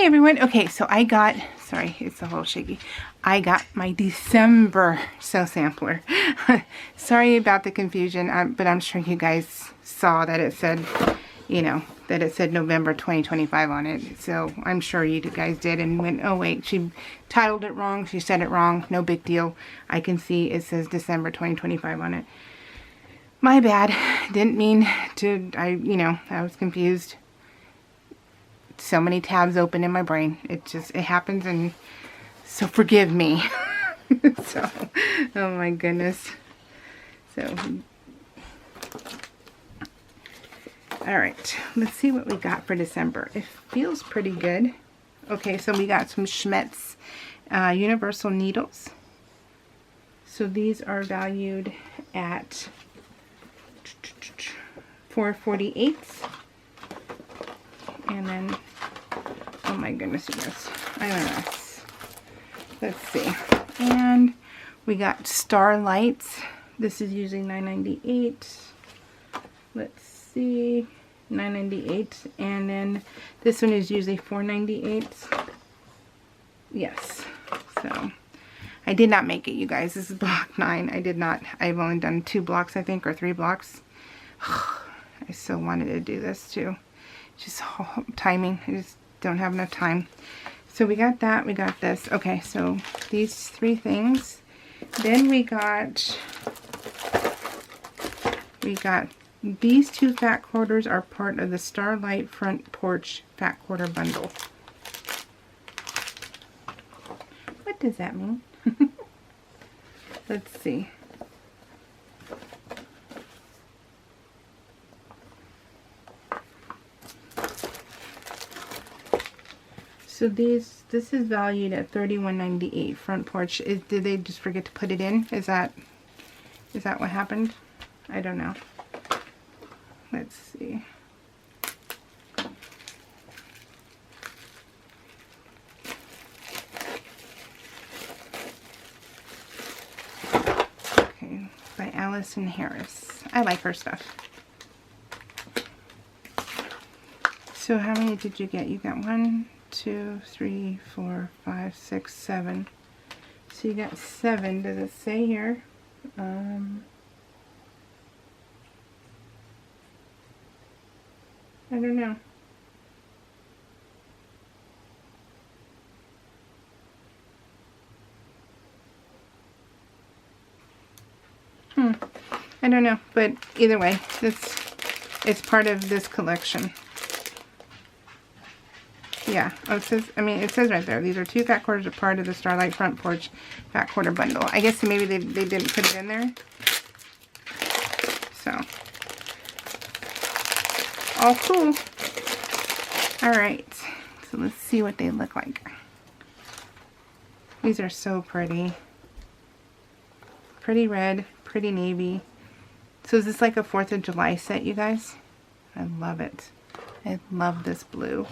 everyone. Okay, so I got, sorry, it's a little shaky. I got my December sew sampler. Sorry about the confusion, but I'm sure you guys saw that it said, you know, that it said November 2025 on it. So I'm sure you guys did and went, oh wait, she titled it wrong. She said it wrong. No big deal. I can see it says December 2025 on it. My bad. Didn't mean to, I was confused. So many tabs open in my brain. It happens, and so forgive me. So, oh my goodness. So, all right, let's see what we got for December. It feels pretty good. Okay, so we got some Schmetz universal needles. So these are valued at $4.48. And then, oh my goodness, you guys, I don't know. Let's see. And we got Starlights. This is usually $9.98. Let's see, $9.98. And then this one is usually $4.98. Yes. So I did not make it, you guys. This is block 9. I did not. I've only done 2 blocks, I think, or 3 blocks. I so wanted to do this too. Just timing. I just don't have enough time. So we got that. We got this. Okay, so these 3 things. Then we got these 2 fat quarters are part of the Starlight Front Porch Fat Quarter Bundle. What does that mean? Let's see. So this is valued at $31.98. Front Porch. Did they just forget to put it in? Is that what happened? I don't know. Let's see. Okay, by Allison Harris. I like her stuff. So how many did you get? You got 1, 2, 3, 4, 5, 6, 7. So you got 7. Does it say here? I don't know. I don't know, but either way, it's part of this collection. Yeah, oh, it says right there, these are 2 fat quarters, are part of the Starlight Front Porch Fat Quarter Bundle. I guess maybe they didn't put it in there. So, all cool. Alright, so let's see what they look like. These are so pretty. Pretty red, pretty navy. So is this like a 4th of July set, you guys? I love it. I love this blue.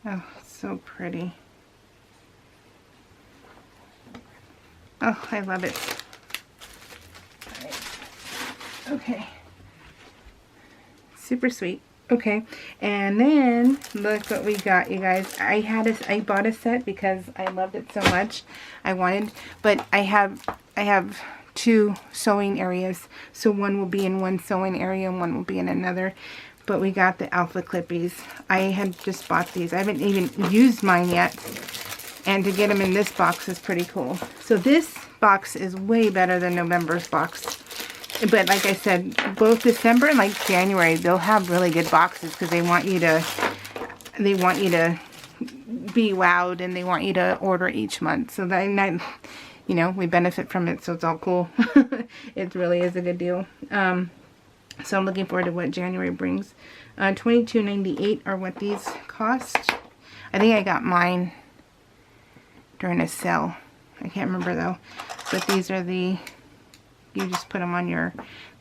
Oh, so pretty. Oh, I love it. All right. Okay. Super sweet. Okay, and then look what we got, you guys. I bought a set because I loved it so much. But I have 2 sewing areas, so one will be in one sewing area and one will be in another. But we got the Alpha Clippies. I had just bought these. I haven't even used mine yet, and to get them in this box is pretty cool. So this box is way better than November's box. But like I said, both December and like January, they'll have really good boxes because they want you to be wowed, and they want you to order each month. So that, you know, we benefit from it, so it's all cool. It really is a good deal. So I'm looking forward to what January brings. $22.98 are what these cost. I think I got mine during a sale. I can't remember though. But these are the, you just put them on your,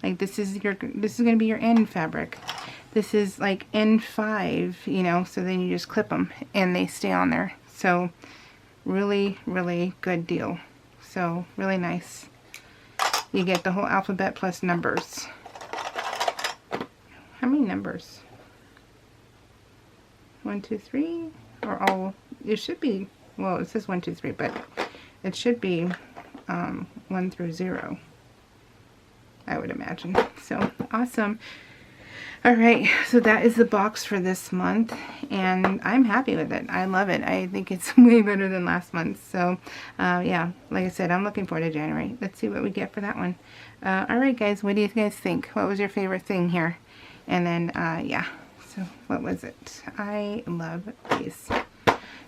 like this is going to be your end fabric. This is like N5, you know, so then you just clip them and they stay on there. So really, really good deal. So really nice. you get the whole alphabet plus numbers. How many numbers? 1, 2, 3, or all? It should be, well, it says 1, 2, 3, but it should be 1 through 0, I would imagine. So awesome. All right, so that is the box for this month, and I'm happy with it. I love it. I think it's way better than last month. So yeah, like I said, I'm looking forward to January. Let's see what we get for that one. All right, guys, what do you guys think? What was your favorite thing here? And then yeah, so what was it? I love these.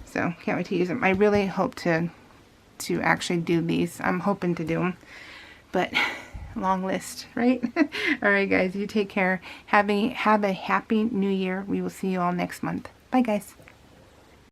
So can't wait to use them. I really hope to actually do these. I'm hoping to do them, but long list, right? All right, guys, you take care. Have a happy new year. We will see you all next month. Bye, guys.